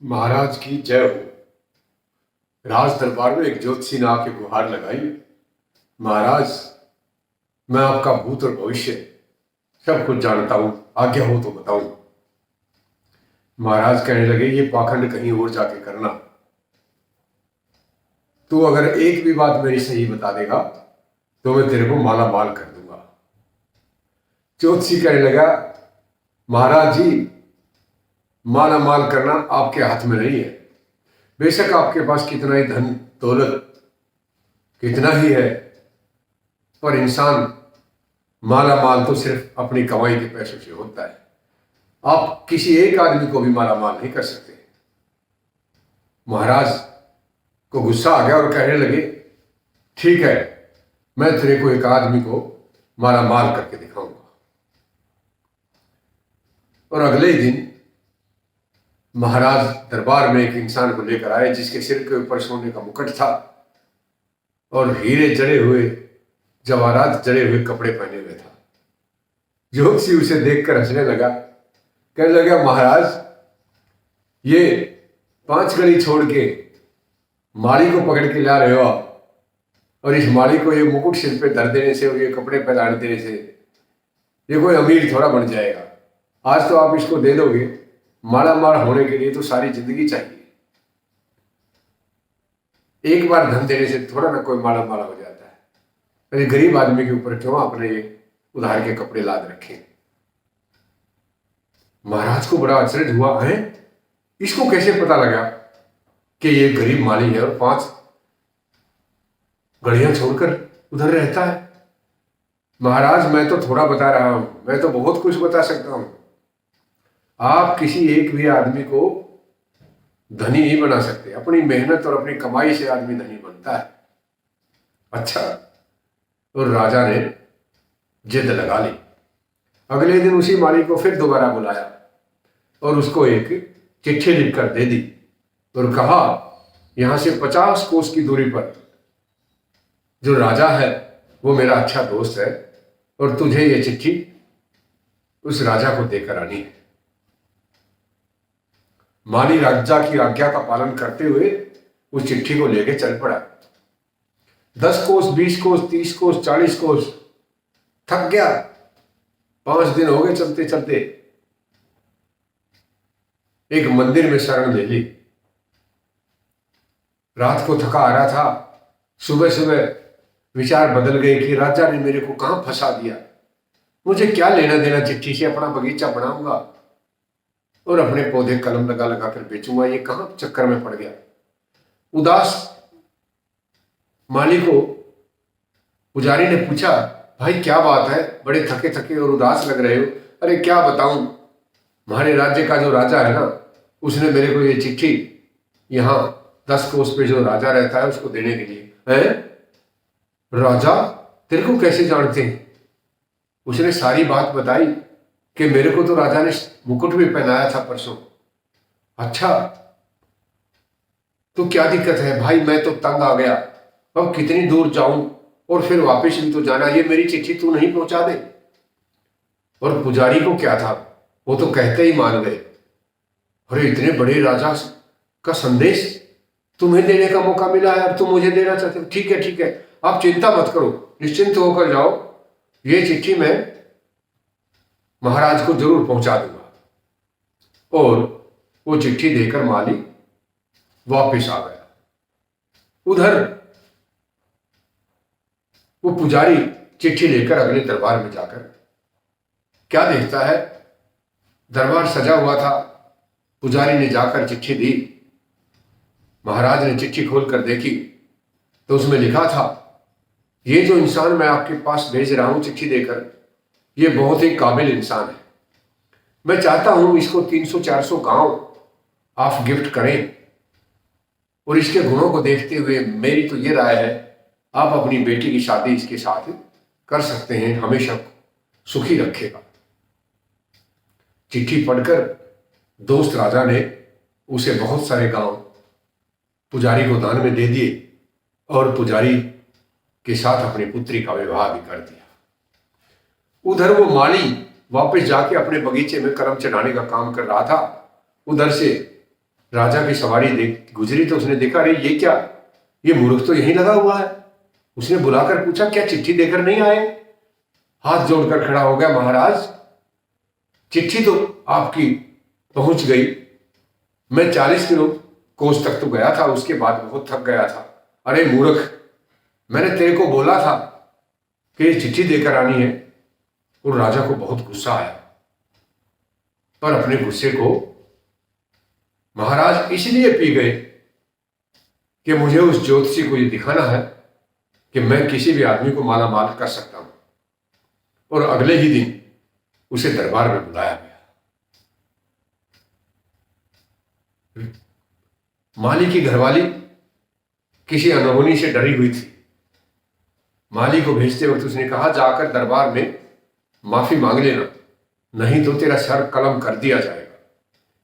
महाराज की जय हो। राज दरबार में एक ज्योतिषी ने आके गुहार लगाई। महाराज, मैं आपका भूत और भविष्य सब कुछ जानता हूं, आज्ञा हो तो बताऊं। महाराज कहने लगे, ये पाखंड कहीं और जाके करना। तू अगर एक भी बात मेरी सही बता देगा तो मैं तेरे को माला माल कर दूंगा। ज्योतिषी कहने लगा, महाराज जी, माला माल करना आपके हाथ में नहीं है। बेशक आपके पास कितना ही धन दौलत कितना ही है, पर इंसान माला माल तो सिर्फ अपनी कमाई के पैसों से होता है। आप किसी एक आदमी को भी माला माल नहीं कर सकते। महाराज को गुस्सा आ गया और कहने लगे, ठीक है, मैं तेरे को एक आदमी को माला माल करके दिखाऊंगा। और अगले ही दिन महाराज दरबार में एक इंसान को लेकर आए जिसके सिर के ऊपर सोने का मुकुट था और हीरे जड़े हुए, जवाहरात जड़े हुए कपड़े पहने हुए था। ज्योतिषी उसे देखकर हंसने लगा, कहने लगा, महाराज, ये 5 गली छोड़ के माली को पकड़ के ला रहे हो आप, और इस माली को ये मुकुट सिर पे धर देने से और ये कपड़े पहनाने देने से ये कोई अमीर थोड़ा बन जाएगा। आज तो आप इसको दे दोगे, माला माल होने के लिए तो सारी जिंदगी चाहिए। एक बार धन देने से थोड़ा ना कोई माला माला हो जाता है। अरे गरीब आदमी के ऊपर क्यों अपने ये उधार के कपड़े लाद रखे। महाराज को बड़ा आश्चर्य हुआ, है इसको कैसे पता लगा कि ये गरीब माली है और 5 गलियां छोड़कर उधर रहता है। महाराज, मैं तो थोड़ा बता रहा हूं, मैं तो बहुत कुछ बता सकता हूं। आप किसी एक भी आदमी को धनी नहीं बना सकते। अपनी मेहनत और अपनी कमाई से आदमी धनी बनता है। अच्छा, और राजा ने जिद लगा ली। अगले दिन उसी माली को फिर दोबारा बुलाया और उसको एक चिट्ठी लिखकर दे दी और कहा, यहां से 50 कोस की दूरी पर जो राजा है वो मेरा अच्छा दोस्त है और तुझे ये चिट्ठी उस राजा को देकर आनी है। माली राजा की आज्ञा का पालन करते हुए उस चिट्ठी को लेके चल पड़ा। 10 कोस, 20 कोस, 30 कोस, 40 कोस, थक गया। 5 दिन हो गए चलते चलते। एक मंदिर में शरण ले ली। रात को थका आ रहा था। सुबह सुबह विचार बदल गए कि राजा ने मेरे को कहां फंसा दिया। मुझे क्या लेना देना चिट्ठी से, अपना बगीचा बनाऊंगा और अपने पौधे कलम लगा लगा कर बेचूंगा। ये कहां चक्कर में पड़ गया। उदास माली को पुजारी ने पूछा, भाई क्या बात है, बड़े थके थके और उदास लग रहे हो। अरे क्या बताऊं, हमारे राज्य का जो राजा है ना, उसने मेरे को ये चिट्ठी यहां 10 कोस पे जो राजा रहता है उसको देने के लिए है। राजा तेरे को कैसे जानते हैं? उसने सारी बात बताई कि मेरे को तो राजा ने मुकुट भी पहनाया था परसों। अच्छा, तो क्या दिक्कत है? भाई मैं तो तंग आ गया, अब कितनी दूर जाऊं और फिर वापस भी तो जाना। ये मेरी चिट्ठी तू नहीं पहुंचा दे? और पुजारी को क्या था, वो तो कहते ही मान गए। अरे इतने बड़े राजा का संदेश तुम्हें देने का मौका मिला है, अब तुम मुझे देना चाहते हो? ठीक है ठीक है, आप चिंता मत करो, निश्चिंत होकर जाओ, ये चिट्ठी मैं महाराज को जरूर पहुंचा दूंगा। और वो चिट्ठी देकर माली वापस आ गया। उधर वो पुजारी चिट्ठी लेकर अगले दरबार में जाकर क्या देखता है, दरबार सजा हुआ था। पुजारी ने जाकर चिट्ठी दी। महाराज ने चिट्ठी खोलकर देखी तो उसमें लिखा था, ये जो इंसान मैं आपके पास भेज रहा हूं चिट्ठी देकर, ये बहुत ही काबिल इंसान है। मैं चाहता हूं इसको 300-400 गांव आप गिफ्ट करें और इसके गुणों को देखते हुए मेरी तो ये राय है, आप अपनी बेटी की शादी इसके साथ कर सकते हैं, हमेशा सुखी रखेगा। चिट्ठी पढ़कर दोस्त राजा ने उसे बहुत सारे गांव पुजारी को दान में दे दिए और पुजारी के साथ अपनी पुत्री का विवाह भी कर दिया। उधर वो माली वापस जाके अपने बगीचे में कलम चढ़ाने का काम कर रहा था। उधर से राजा की सवारी देख गुजरी तो उसने देखा, अरे ये क्या, ये मूर्ख तो यहीं लगा हुआ है। उसने बुलाकर पूछा, क्या चिट्ठी देकर नहीं आए? हाथ जोड़कर खड़ा हो गया, महाराज चिट्ठी तो आपकी पहुंच गई, मैं 40 किलो कोस तक तो गया था, उसके बाद बहुत थक गया था। अरे मूर्ख, मैंने तेरे को बोला था कि ये चिट्ठी देकर आनी है। और राजा को बहुत गुस्सा आया, पर अपने गुस्से को महाराज इसलिए पी गए कि मुझे उस ज्योतिषी को ये दिखाना है कि मैं किसी भी आदमी को माला माल कर सकता हूं। और अगले ही दिन उसे दरबार में बुलाया गया। माली की घरवाली किसी अनहोनी से डरी हुई थी। माली को भेजते वक्त उसने कहा, जाकर दरबार में माफी मांग लेना, नहीं तो तेरा सर कलम कर दिया जाएगा।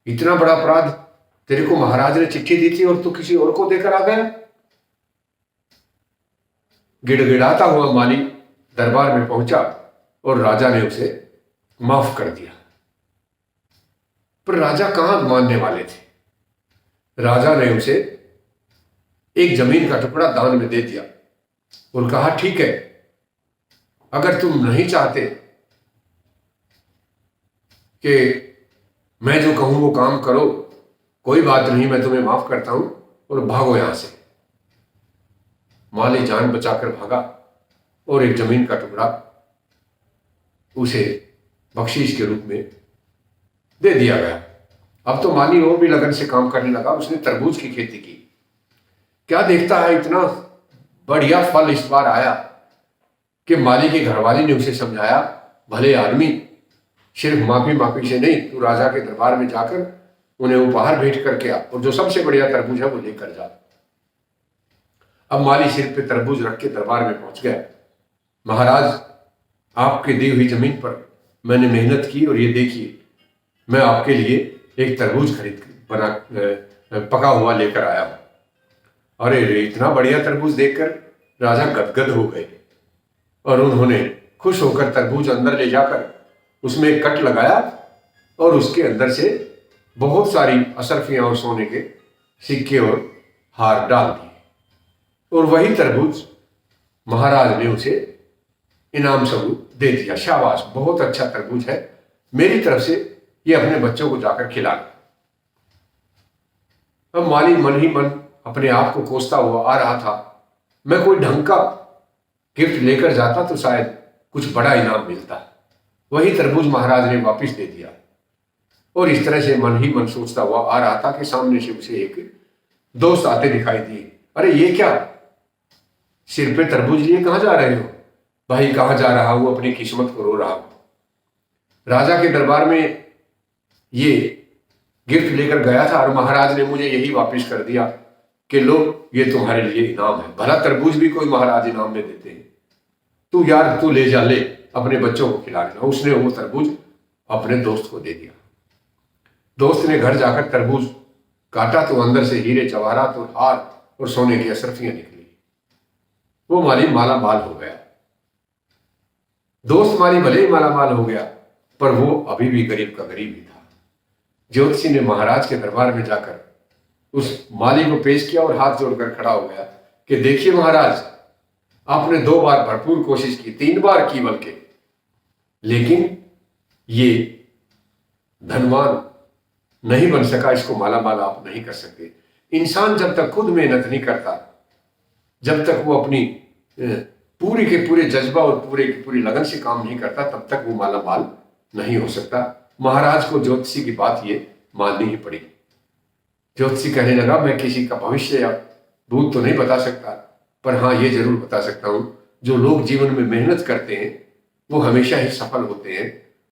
इतना बड़ा अपराध, तेरे को महाराज ने चिट्ठी दी थी और तू किसी और को देकर आ गया। गिड़गिड़ाता हुआ माली दरबार में पहुंचा और राजा ने उसे माफ कर दिया। पर राजा कहां मानने वाले थे। राजा ने उसे एक जमीन का टुकड़ा दान में दे दिया और कहा, ठीक है, अगर तुम नहीं चाहते कि मैं जो कहूं वो काम करो, कोई बात नहीं, मैं तुम्हें माफ करता हूं और भागो यहां से। माली जान बचाकर भागा और एक जमीन का टुकड़ा उसे बख्शीश के रूप में दे दिया गया। अब तो माली और भी लगन से काम करने लगा। उसने तरबूज की खेती की। क्या देखता है, इतना बढ़िया फल इस बार आया कि माली की घरवाली ने उसे समझाया, भले आदमी, सिर्फ माफी से नहीं, तू राजा के दरबार में जाकर उन्हें उपहार भेंट करके आ और जो सबसे बढ़िया तरबूज है वो लेकर जा। अब माली सिर पे तरबूज रख के दरबार में पहुंच गया। महाराज, आपके दी हुई जमीन पर मैंने मेहनत की और ये देखिए, मैं आपके लिए एक तरबूज खरीद बना पका हुआ लेकर आया हूं। अरे रे, इतना बढ़िया तरबूज देखकर राजा गदगद हो गए और उन्होंने खुश होकर तरबूज अंदर ले जाकर उसमें एक कट लगाया और उसके अंदर से बहुत सारी अशर्फियां और सोने के सिक्के और हार डाल दिए। और वही तरबूज महाराज ने उसे इनाम स्वरूप दे दिया। शाबाश, बहुत अच्छा तरबूज है, मेरी तरफ से ये अपने बच्चों को जाकर खिला। अब माली मन ही मन अपने आप को कोसता हुआ आ रहा था, मैं कोई ढंग का गिफ्ट लेकर जाता तो शायद कुछ बड़ा इनाम मिलता। वही तरबूज महाराज ने वापस दे दिया और इस तरह से मन ही मन सोचता हुआ आ रहा था कि सामने से उसे एक दोस्त आते दिखाई दिए। अरे ये क्या, सिर पे तरबूज लिए कहां जा रहे हो? भाई, कहां जा रहा हूं, अपनी किस्मत को रो रहा हूं। राजा के दरबार में ये गिफ्ट लेकर गया था और महाराज ने मुझे यही वापस कर दिया कि लो, ये तुम्हारे लिए इनाम है। भला तरबूज भी कोई महाराज इनाम में देते हैं। तू यार, तू ले जा, ले अपने बच्चों को खिला लेना। उसने वो तरबूज अपने दोस्त को दे दिया। दोस्त ने घर जाकर तरबूज काटा तो अंदर से हीरे जवाहरात और हार और सोने की अशर्फियां निकली। वो माली माला माल हो गया। दोस्त माली भले ही माला माल हो गया, पर वो अभी भी गरीब का गरीब ही था। ज्योतिषी ने महाराज के दरबार में जाकर उस माली को पेश किया और हाथ जोड़कर खड़ा हो गया कि देखिए महाराज, आपने 2 बार भरपूर कोशिश की, 3 बार की बल्कि, लेकिन ये धनवान नहीं बन सका, इसको माला माल आप नहीं कर सकते। इंसान जब तक खुद मेहनत नहीं करता, जब तक वो अपनी पूरी के पूरे जज्बा और पूरे की पूरी लगन से काम नहीं करता, तब तक वो माला माल नहीं हो सकता। महाराज को ज्योतिषी की बात ये माननी ही पड़ी। ज्योतिषी कहने लगा, मैं किसी का भविष्य या भूत तो नहीं बता सकता, पर हाँ ये जरूर बता सकता हूं, जो लोग जीवन में मेहनत करते हैं वो हमेशा ही सफल होते हैं